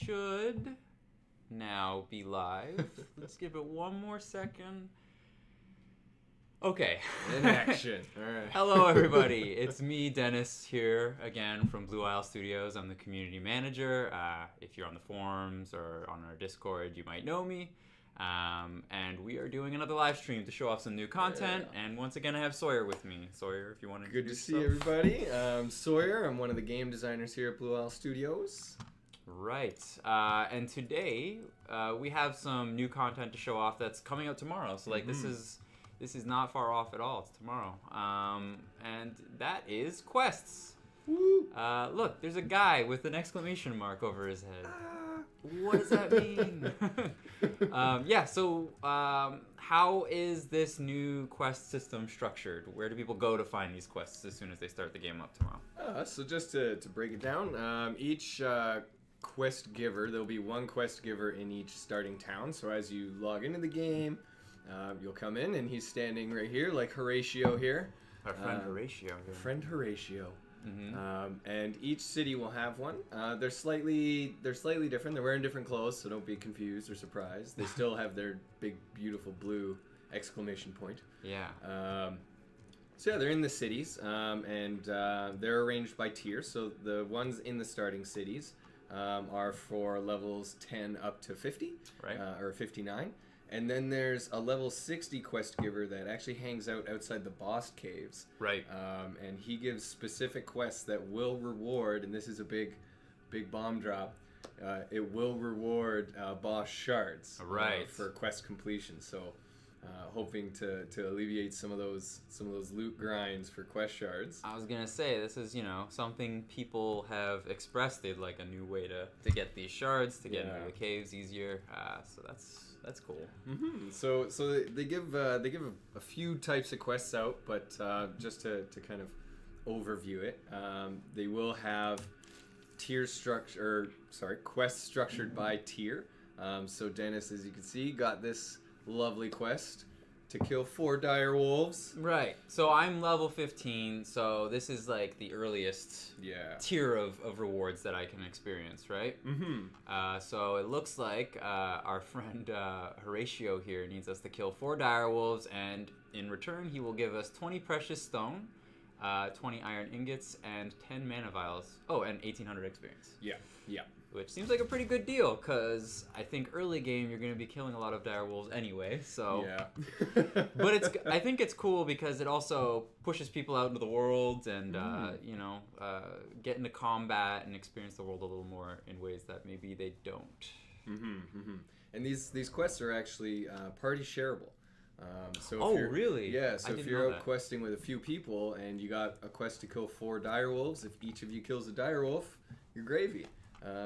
should now be live. Let's give it one more second. Okay. In action. All right. Hello, everybody. It's me, Dennis, here again from Blue Isle Studios. I'm the community manager. If you're on the forums or on our Discord, you might know me. And we are doing another live stream to show off some new content. Yeah. And once again, I have Sawyer with me. Sawyer, if you want to Good to see everybody. Sawyer, I'm one of the game designers here at Blue Isle Studios. Right. And today, we have some new content to show off that's coming out tomorrow. So, like, this is not far off at all. It's tomorrow. And that is quests. Woo! Look, there's a guy with an exclamation mark over his head. What does that mean? How is this new quest system structured? Where do people go to find these quests as soon as they start the game up tomorrow? So just to break it down, each quest giver, there'll be one quest giver in each starting town. So as you log into the game, you'll come in and he's standing right here, like Horatio here. Our friend Horatio. Here. Friend Horatio. Mm-hmm. And each city will have one. They're slightly different. They're wearing different clothes, so don't be confused or surprised. They still have their big, beautiful blue exclamation point. Yeah. They're in the cities, and they're arranged by tiers. So the ones in the starting cities are for levels 10 up to 50, right? Or 59. And then there's a level 60 quest giver that actually hangs out outside the boss caves. Right. And he gives specific quests that will reward, and this is a big bomb drop, it will reward boss shards for quest completion. So hoping to alleviate some of those loot grinds for quest shards. I was gonna say, this is, something people have expressed. They'd like a new way to get these shards, to get into the caves easier. So that's cool. Mm-hmm. So they give a few types of quests out, but just to kind of overview it, they will have quests structured by tier. So Dennis, as you can see, got this lovely quest to kill 4 dire wolves. Right. So I'm level 15, so this is like the earliest tier of rewards that I can experience, right? Mm-hmm. So it looks like our friend Horatio here needs us to kill 4 dire wolves, and in return he will give us 20 precious stone, 20 iron ingots, and 10 mana vials. Oh, and 1800 experience. Yeah. Which seems like a pretty good deal, because I think early game you're going to be killing a lot of dire wolves anyway. So, but I think it's cool because it also pushes people out into the world and get into combat and experience the world a little more in ways that maybe they don't. And these quests are actually party shareable. Really? Yeah. So if you're out questing with a few people and you got a quest to kill 4 dire wolves, if each of you kills a dire wolf, you're gravy.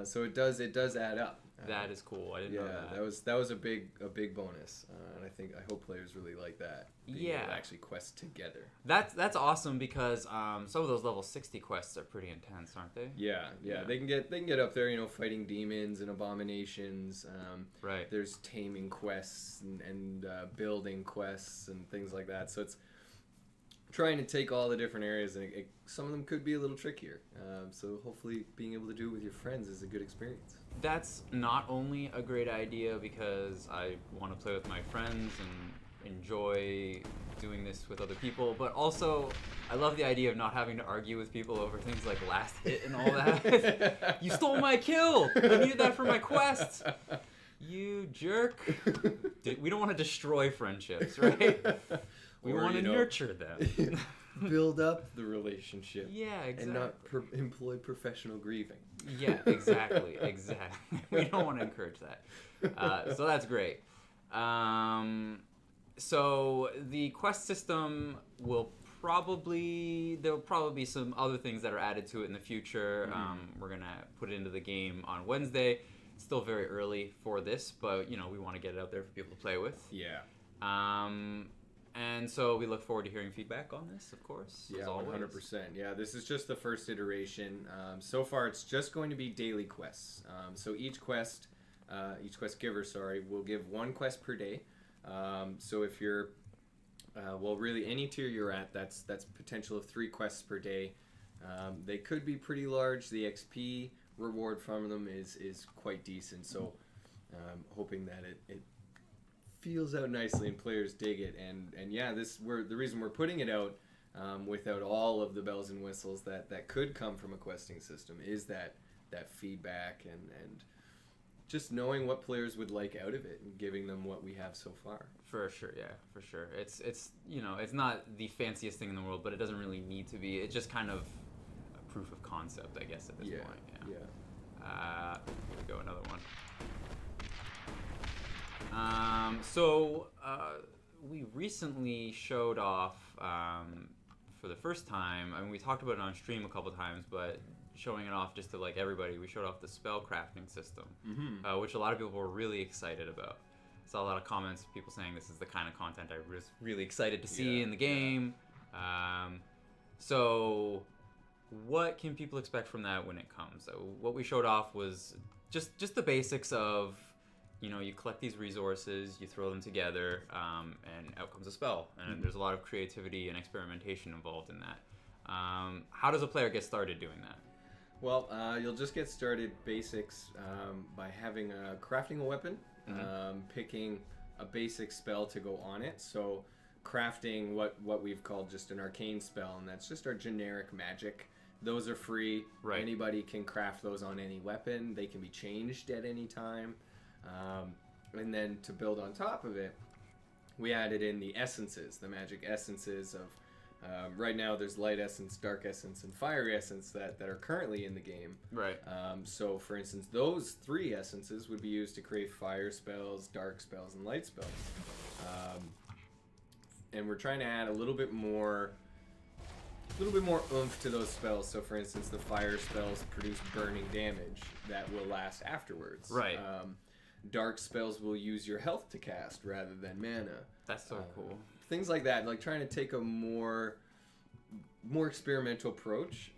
So it does add up. That is cool. I didn't know that. that was a big bonus, and I hope players really like that. Being able to actually quest together. That's awesome because some of those level 60 quests are pretty intense, aren't they? Yeah. They can get up there, fighting demons and abominations. Right. There's taming quests and building quests and things like that. So it's trying to take all the different areas, and some of them could be a little trickier. So hopefully being able to do it with your friends is a good experience. That's not only a great idea because I want to play with my friends and enjoy doing this with other people, but also I love the idea of not having to argue with people over things like last hit and all that. You stole my kill! I needed that for my quest! You jerk. We don't want to destroy friendships, right? We want to nurture them. Build up the relationship. Yeah, exactly. And not employ professional grieving. Yeah, exactly. We don't want to encourage that. So that's great. So the quest system there'll probably be some other things that are added to it in the future. We're going to put it into the game on Wednesday. It's still very early for this, but we want to get it out there for people to play with. Yeah. And so we look forward to hearing feedback on this, of course. Yeah, 100%. Yeah, this is just the first iteration. So far, it's just going to be daily quests. So each quest giver, will give 1 quest per day. So if you're, really any tier you're at, that's potential of 3 quests per day. They could be pretty large. The XP reward from them is quite decent. So hoping that it feels out nicely and players dig it. And yeah, the reason we're putting it out without all of the bells and whistles that could come from a questing system is that feedback and just knowing what players would like out of it and giving them what we have so far. For sure, yeah, for sure. It's it's not the fanciest thing in the world, but it doesn't really need to be. It's just kind of a proof of concept, I guess, at this point. Yeah. Here we go, another one. So we recently showed off for the first time. I mean, we talked about it on stream a couple times, but showing it off just to like everybody, we showed off the spell crafting system, which a lot of people were really excited about. Saw a lot of comments, people saying this is the kind of content I was really excited to see in the game. So what can people expect from that when it comes? So what we showed off was just the basics of, you collect these resources, you throw them together, and out comes a spell. And there's a lot of creativity and experimentation involved in that. How does a player get started doing that? Well, you'll just get started basics by crafting a weapon, picking a basic spell to go on it. So crafting what we've called just an arcane spell, and that's just our generic magic. Those are free. Right. Anybody can craft those on any weapon. They can be changed at any time. And then to build on top of it, we added in the essences, the magic essences of right now there's light essence, dark essence, and fire essence that are currently in the game. Right. So for instance, those 3 essences would be used to create fire spells, dark spells, and light spells. And we're trying to add a little bit more oomph to those spells. So for instance, the fire spells produce burning damage that will last afterwards. Right. Dark spells will use your health to cast rather than mana. That's so cool. Things like that, like trying to take a more experimental approach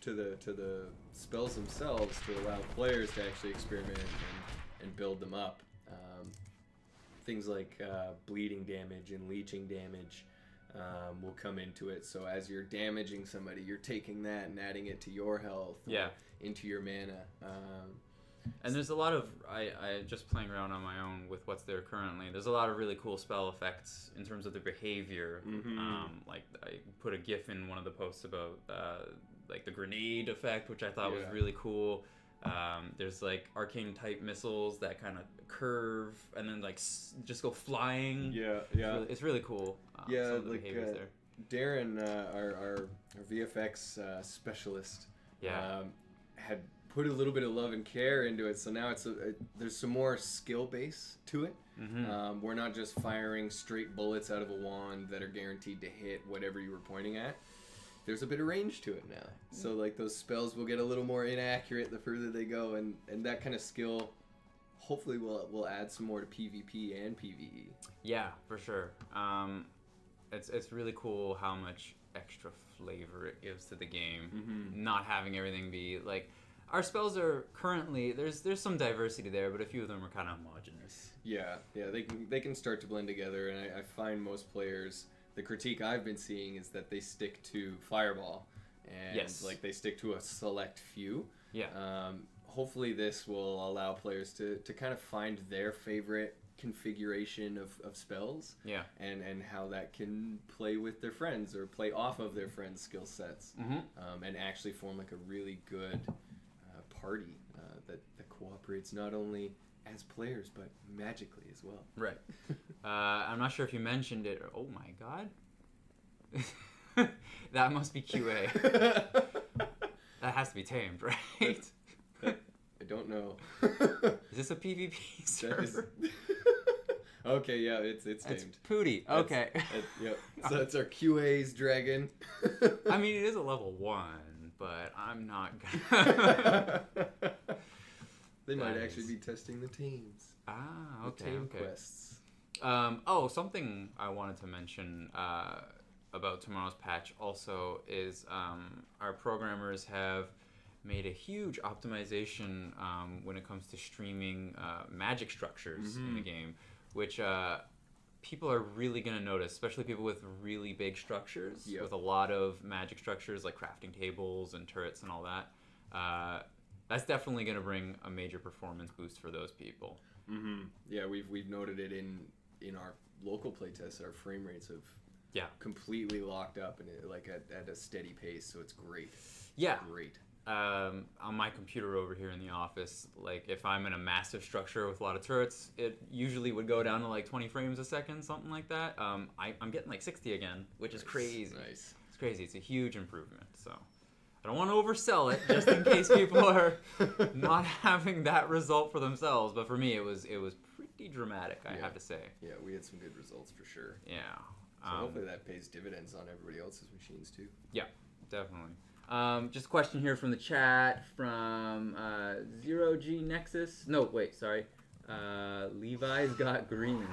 to the spells themselves to allow players to actually experiment and build them up. Things like bleeding damage and leeching damage will come into it. So as you're damaging somebody, you're taking that and adding it to your health, into your mana. And there's a lot of, I just playing around on my own with what's there currently, there's a lot of really cool spell effects in terms of the behavior. Like I put a gif in one of the posts about like the grenade effect, which I thought was really cool. There's like arcane type missiles that kind of curve and then like just go flying. It's really cool. Some of the behaviors there. Darren, our VFX specialist, had put a little bit of love and care into it, so now there's some more skill base to it. We're not just firing straight bullets out of a wand that are guaranteed to hit whatever you were pointing at. There's a bit of range to it now, so like those spells will get a little more inaccurate the further they go, and that kind of skill hopefully will add some more to PvP and PvE. Yeah, for sure. It's really cool how much extra flavor it gives to the game, not having everything be like. Our spells are currently there's some diversity there, but a few of them are kind of homogenous. Yeah, they can start to blend together, and I find most players, the critique I've been seeing is that they stick to Fireball, and like they stick to a select few. Hopefully this will allow players to kind of find their favorite configuration of spells, and how that can play with their friends or play off of their friends' skill sets, and actually form like a really good party that cooperates not only as players but magically as well. Right. I'm not sure if you mentioned it. Oh my god. That must be QA. That has to be tamed, right? I don't know. Is this a PvP server? Okay, yeah, it's tamed. It's Pooty. Okay. Yep. So that's our QA's dragon. I mean, it is a level 1. But I'm not gonna. They might actually be testing the teams. Okay. The tame quests. Something I wanted to mention about tomorrow's patch also is our programmers have made a huge optimization when it comes to streaming magic structures in the game, which people are really going to notice, especially people with really big structures, with a lot of magic structures like crafting tables and turrets and all that. that's definitely going to bring a major performance boost for those people. Mm-hmm. Yeah, we've noted it in our local playtests. Our frame rates have completely locked up and at a steady pace, so it's great. Yeah, great. On my computer over here in the office, like if I'm in a massive structure with a lot of turrets, it usually would go down to like 20 frames a second, something like that. I'm getting like 60 again, which is crazy. Nice. It's crazy. It's a huge improvement. So I don't want to oversell it, just in case people are not having that result for themselves. But for me, it was pretty dramatic, I have to say. Yeah, we had some good results for sure. Yeah. So hopefully that pays dividends on everybody else's machines too. Yeah, definitely. Just a question here from the chat from 0G Nexus. No, wait, sorry. Levi's got green.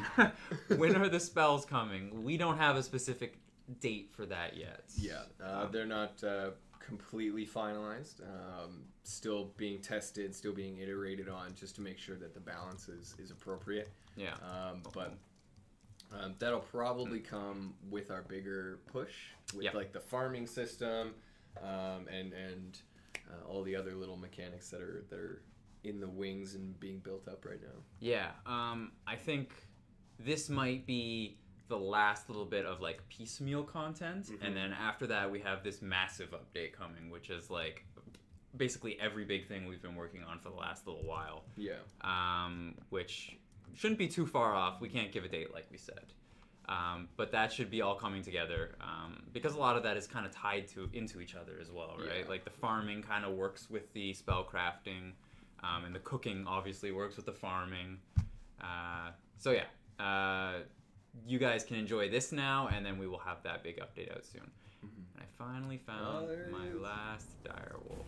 When are the spells coming? We don't have a specific date for that yet. Yeah, they're not completely finalized. Still being tested, still being iterated on, just to make sure that the balance is appropriate. Yeah. But that'll probably come with our bigger push, with like the farming system, and all the other little mechanics that are in the wings and being built up right now. Yeah. I think this might be the last little bit of like piecemeal content, and then after that we have this massive update coming, which is like basically every big thing we've been working on for the last little while. Yeah. Which shouldn't be too far off. We can't give a date like we said. But that should be all coming together, because a lot of that is kind of tied into each other as well, right? Yeah. Like the farming kind of works with the spell crafting, and the cooking obviously works with the farming. So yeah, you guys can enjoy this now, and then we will have that big update out soon. And I finally found my last direwolf.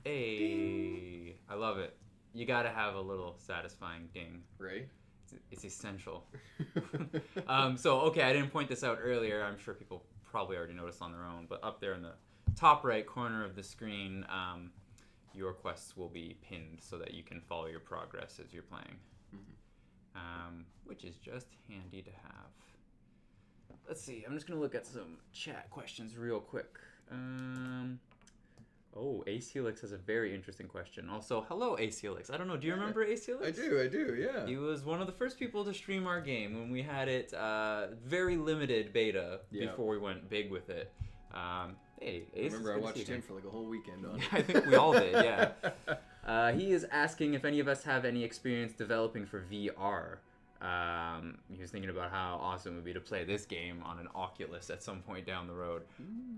Hey, I love it. You gotta have a little satisfying ding. Right? It's essential. So, okay, I didn't point this out earlier. I'm sure people probably already noticed on their own, but up there in the top right corner of the screen, your quests will be pinned so that you can follow your progress as you're playing, which is just handy to have. Let's see. I'm just going to look at some chat questions real quick. Ace Helix has a very interesting question. Also, hello, Ace Helix. I don't know. Do you remember Ace Helix? I do, yeah. He was one of the first people to stream our game when we had it very limited beta before we went big with it. Hey, Ace. I remember I watched him for like a whole weekend on it. I think we all did, yeah. He is asking if any of us have any experience developing for VR. He was thinking about how awesome it would be to play this game on an Oculus at some point down the road.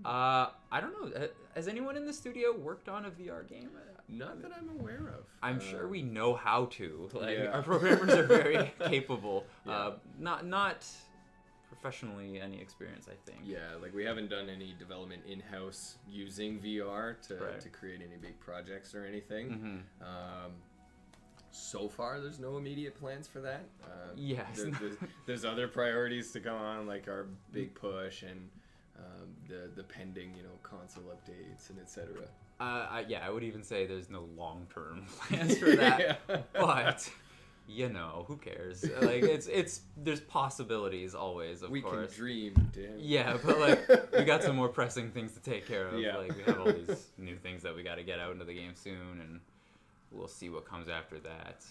I don't know. Has anyone in the studio worked on a VR game? Not that I'm aware of. I'm sure we know how to. Our programmers are very capable. Not professionally any experience, I think. Yeah, like we haven't done any development in-house using VR to create any big projects or anything. So far, there's no immediate plans for that. Yes. There's other priorities to come on, like our big push and the pending, console updates and etc. I would even say there's no long-term plans for that. But who cares? Like there's possibilities always. Of course, we can dream, Dan. Yeah, but like we got some more pressing things to take care of. Yeah. Like we have all these new things that we got to get out into the game soon, and we'll see what comes after that.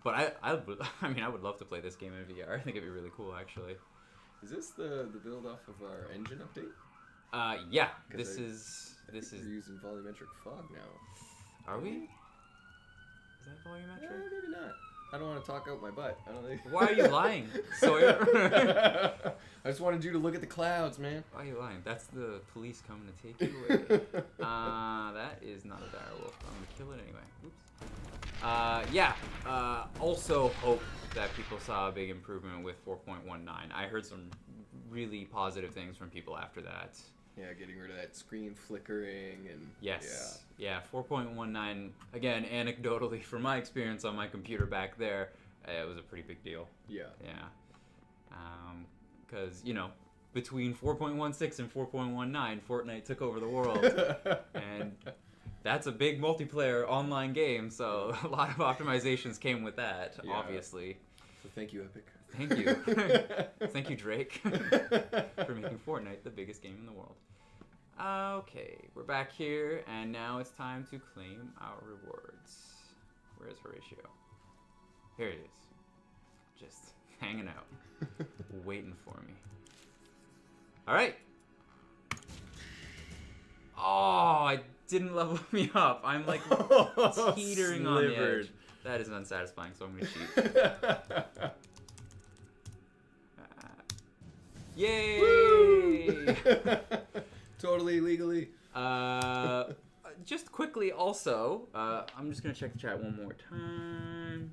But I would love to play this game in VR. I think it'd be really cool, actually. Is this the build off of our engine update? Yeah. This is. We're using volumetric fog now. Are we? Is that volumetric? Yeah, maybe not. I don't want to talk out my butt. I don't think. Why are you lying, Sawyer? I just wanted you to look at the clouds, man. Why are you lying? That's the police coming to take you away. That is not a direwolf. I'm gonna kill it anyway. Oops. Also hope that people saw a big improvement with 4.19. I heard some really positive things from people after that. Yeah, getting rid of that screen flickering and... Yes. Yeah, 4.19, again, anecdotally, from my experience on my computer back there, it was a pretty big deal. Yeah. Yeah. Because, between 4.16 and 4.19, Fortnite took over the world. And that's a big multiplayer online game, so a lot of optimizations came with that, obviously. So thank you, Epic. Thank you. Thank you, Drake, for making Fortnite the biggest game in the world. Okay, we're back here, and now it's time to claim our rewards. Where's Horatio? Here he is. Just hanging out. Waiting for me. Alright. Oh, it didn't level me up. I'm like teetering on the edge. That is unsatisfying, so I'm going to cheat. Yay! Totally legally. Just quickly also, I'm just going to check the chat one more time.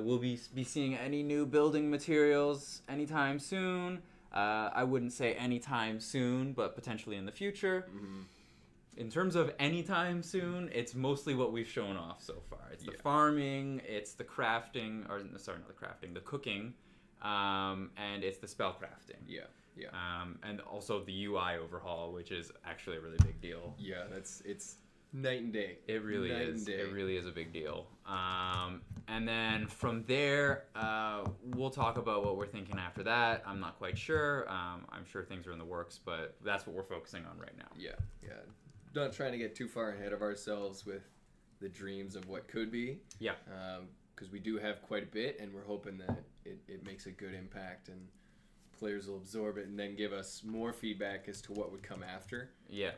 We'll be seeing any new building materials anytime soon. I wouldn't say anytime soon, but potentially in the future. Mm-hmm. In terms of anytime soon, it's mostly what we've shown off so far. It's the farming, it's the crafting, the cooking, and it's the spell crafting. Yeah. And also the UI overhaul, which is actually a really big deal. Yeah, it's night and day. It really is. It really is a big deal. And then from there, we'll talk about what we're thinking after that. I'm not quite sure. I'm sure things are in the works, but that's what we're focusing on right now. Yeah. Not trying to get too far ahead of ourselves with the dreams of what could be. Yeah. Because we do have quite a bit, and we're hoping that it makes a good impact and players will absorb it and then give us more feedback as to what would come after. Yeah.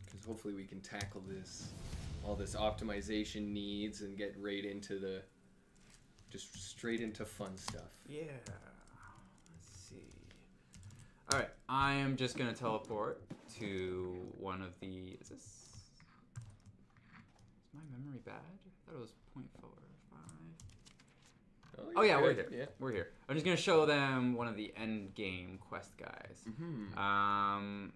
Because hopefully we can tackle all this optimization needs and get just straight into fun stuff. Yeah. Let's see. All right, I am just gonna teleport to one of the. Is my memory bad? I thought it was 0.45. Oh yeah, we're here. Yeah. We're here. I'm just gonna show them one of the end game quest guys. Mm-hmm.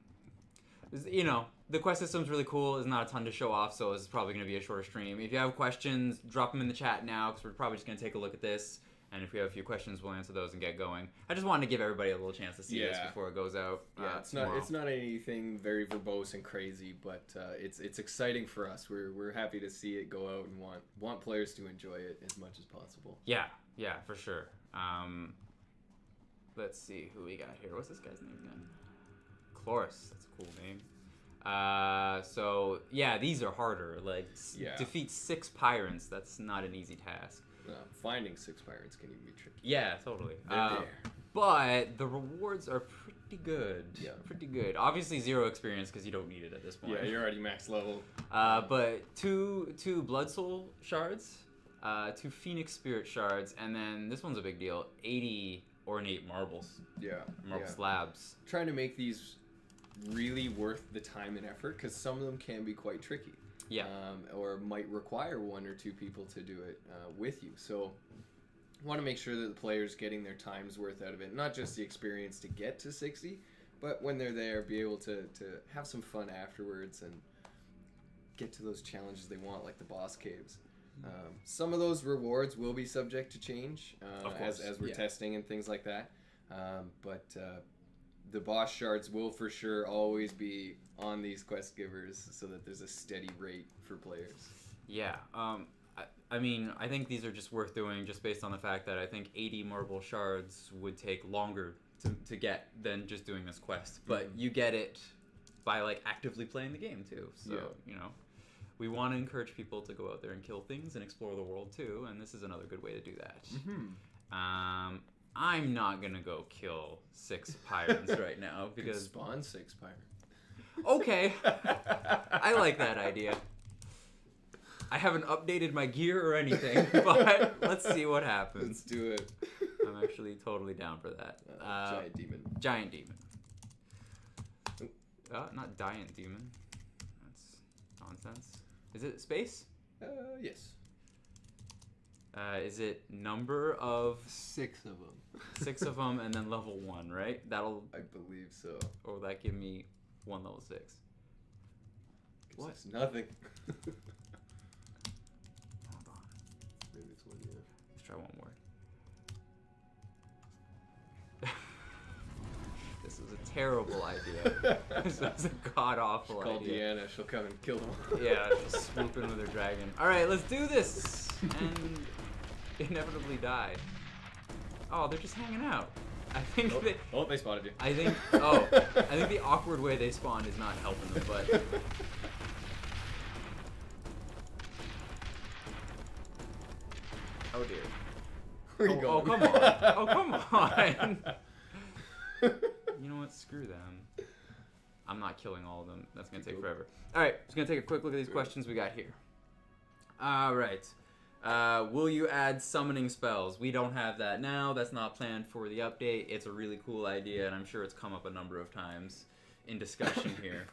You know, the quest system's really cool. There's not a ton to show off, so this is probably going to be a shorter stream. If you have questions, drop them in the chat now, because we're probably just going to take a look at this. And if we have a few questions, we'll answer those and get going. I just wanted to give everybody a little chance to see this before it goes out. Yeah, it's not anything very verbose and crazy, but it's exciting for us. We're happy to see it go out and want players to enjoy it as much as possible. Yeah, for sure. Let's see who we got here. What's this guy's name again? Chloris. That's a cool name. So yeah, these are harder. Like defeat 6 pyrants. That's not an easy task. Finding 6 pyrants can even be tricky. Yeah, totally. They're there. But the rewards are pretty good. Yeah, pretty good. Obviously 0 experience because you don't need it at this point. Yeah, you're already max level. But two blood soul shards, 2 phoenix spirit shards, and then this one's a big deal. 80 ornate marbles. Yeah. Marble slabs. Trying to make these really worth the time and effort because some of them can be quite tricky. Yeah. Or might require 1 or 2 people to do it with you. So want to make sure that the player's getting their time's worth out of it. Not just the experience to get to 60, but when they're there, be able to have some fun afterwards and get to those challenges they want, like the boss caves. Some of those rewards will be subject to change as we're testing and things like that. But the boss shards will for sure always be on these quest givers so that there's a steady rate for players. Yeah. I mean, I think these are just worth doing just based on the fact that I think 80 marble shards would take longer to get than just doing this quest. But you get it by like actively playing the game too. So, you know, we want to encourage people to go out there and kill things and explore the world too. And this is another good way to do that. Mm-hmm. I'm not going to go kill 6 pyrants right now because... spawn 6 pyrants. Okay. I like that idea. I haven't updated my gear or anything, but let's see what happens. Let's do it. I'm actually totally down for that. Giant demon. Giant demon. Not giant demon. That's nonsense. Is it space? Yes. Is it number of... 6 of them. 6 of them and then level 1, right? That'll... I believe so. Or will that give me 1 level 6? What? Nothing. Hold on. Maybe it's 1, yeah. Let's try 1 more. This is a terrible idea. This is a god-awful idea. Call Deanna. She'll come and kill them. Yeah, she'll swoop in with her dragon. Alright, let's do this! And inevitably die. Oh, they're just hanging out. I think they spotted you. I think the awkward way they spawned is not helping them, but. Oh dear. Where are you going? Oh come on! Oh come on! You know what? Screw them. I'm not killing all of them. That's gonna take forever. All right, just gonna take a quick look at these questions we got here. All right. Will you add summoning spells? We don't have that now. That's not planned for the update. It's a really cool idea, and I'm sure it's come up a number of times in discussion here.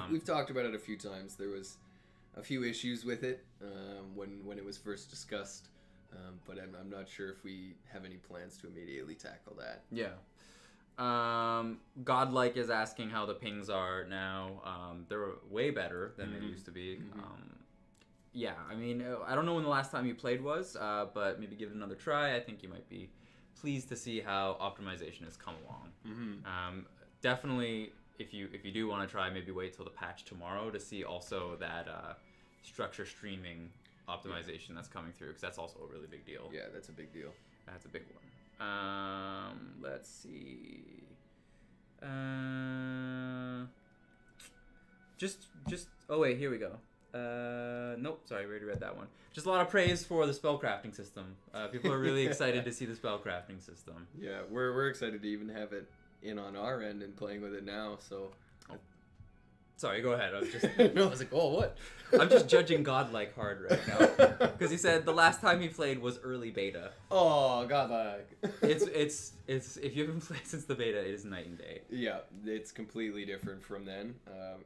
We've talked about it a few times. There was a few issues with it when it was first discussed, but I'm not sure if we have any plans to immediately tackle that. Yeah. Godlike is asking how the pings are now. They're way better than they used to be. Yeah, I mean, I don't know when the last time you played was, but maybe give it another try. I think you might be pleased to see how optimization has come along. Definitely, if you do want to try, maybe wait till the patch tomorrow to see also that structure streaming optimization that's coming through, because that's also a really big deal. Yeah, that's a big deal. That's a big one. Let's see. Oh wait, here we go. Nope, sorry, we already read that one. Just a lot of praise for the spellcrafting system. People are really excited to see the spellcrafting system. Yeah, we're excited to even have it in on our end and playing with it now, so... Sorry, go ahead. I was just... No, I was like, oh, what? I'm just judging Godlike hard right now. Because he said the last time he played was early beta. Oh, Godlike. It's if you haven't played since the beta, it is night and day. Yeah, it's completely different from then.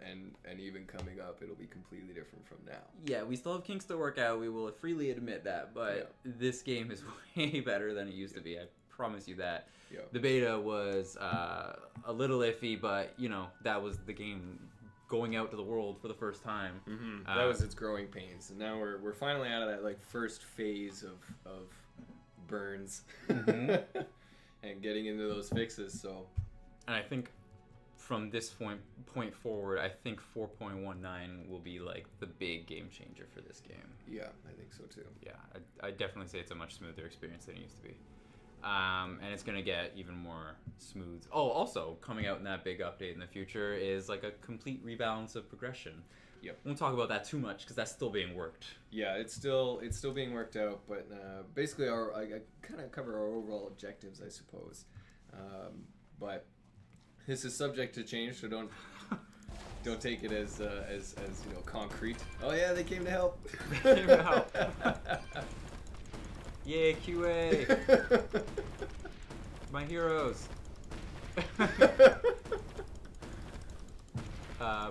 And even coming up, it'll be completely different from now. Yeah, we still have kinks to work out. We will freely admit that. But this game is way better than it used to be. I promise you that. Yeah. The beta was a little iffy, but, you know, that was the game going out to the world for the first time. That was its growing pains, and now we're finally out of that like first phase of burns and getting into those fixes. So, and I think from this point forward, I think 4.19 will be like the big game changer for this game. Yeah, I think so too. Yeah, I definitely say it's a much smoother experience than it used to be. And it's going to get even more smooth. Oh, also, coming out in that big update in the future is like a complete rebalance of progression. Yep. Won't talk about that too much because that's still being worked. Yeah, it's still being worked out, but basically I kind of cover our overall objectives, I suppose. But this is subject to change, so don't take it as you know, concrete. Oh yeah, they came to help. They came to help. Yay, QA! My heroes!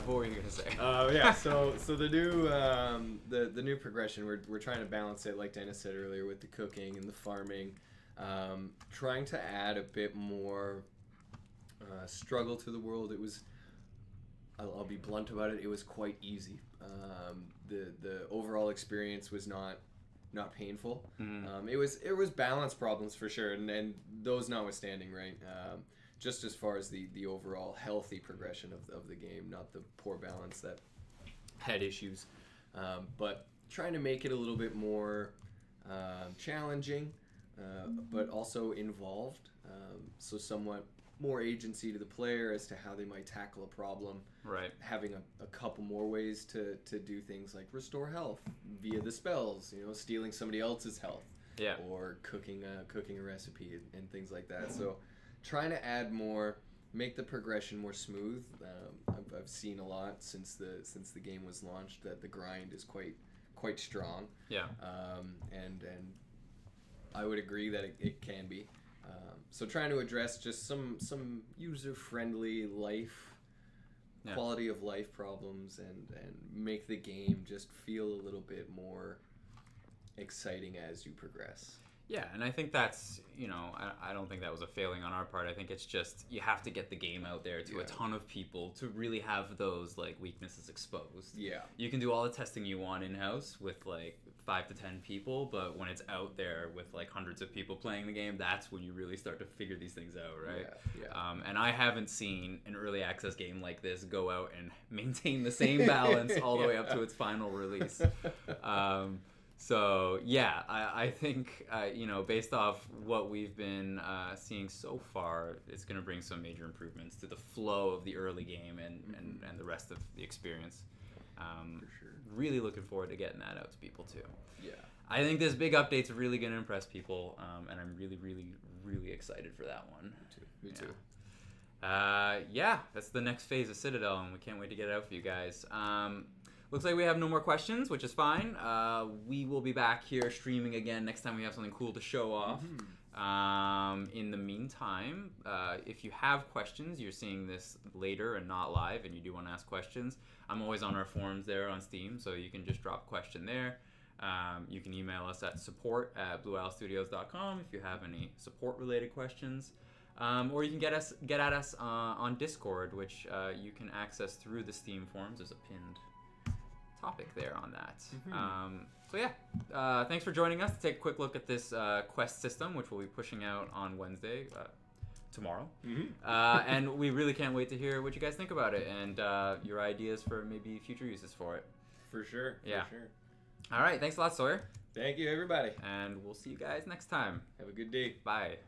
What were you gonna say? Yeah, so the new the new progression, we're trying to balance it, like Dennis said earlier, with the cooking and the farming, trying to add a bit more struggle to the world. It was, I'll be blunt about it, it was quite easy. The overall experience was not painful. It was balance problems for sure, and those notwithstanding, right? Just as far as the overall healthy progression of the game, not the poor balance that had issues. But trying to make it a little bit more challenging, but also involved, so somewhat more agency to the player as to how they might tackle a problem. Right. Having a couple more ways to do things like restore health via the spells, you know, stealing somebody else's health. Yeah. Or cooking a recipe and things like that. So trying to add more, make the progression more smooth. I've seen a lot since the game was launched that the grind is quite strong. Yeah. And I would agree that it can be. So trying to address just some user-friendly quality of life problems and make the game just feel a little bit more exciting as you progress. Yeah, and I think that's, you know, I don't think that was a failing on our part. I think it's just you have to get the game out there to a ton of people to really have those like weaknesses exposed. Yeah. You can do all the testing you want in-house with like 5 to 10 people, but when it's out there with like hundreds of people playing the game, that's when you really start to figure these things out, right? Yeah. And I haven't seen an early access game like this go out and maintain the same balance all the way up to its final release. So yeah, I think based off what we've been seeing so far, it's going to bring some major improvements to the flow of the early game and the rest of the experience. For sure. Really looking forward to getting that out to people too. Yeah. I think this big update's really going to impress people, and I'm really, really, really excited for that one. Me too. Yeah, that's the next phase of Citadel, and we can't wait to get it out for you guys. Looks like we have no more questions, which is fine. We will be back here streaming again next time we have something cool to show off. In the meantime, if you have questions, you're seeing this later and not live, and you do want to ask questions, I'm always on our forums there on Steam, so you can just drop a question there. You can email us at support@blueowlstudios.com if you have any support-related questions. Or you can get at us on Discord, which you can access through the Steam forums. There's a pinned topic there on that. So yeah, thanks for joining us to take a quick look at this quest system, which we'll be pushing out on Wednesday, tomorrow. And we really can't wait to hear what you guys think about it and your ideas for maybe future uses for it. For sure. Yeah. For sure. All right. Thanks a lot, Sawyer. Thank you, everybody. And we'll see you guys next time. Have a good day. Bye.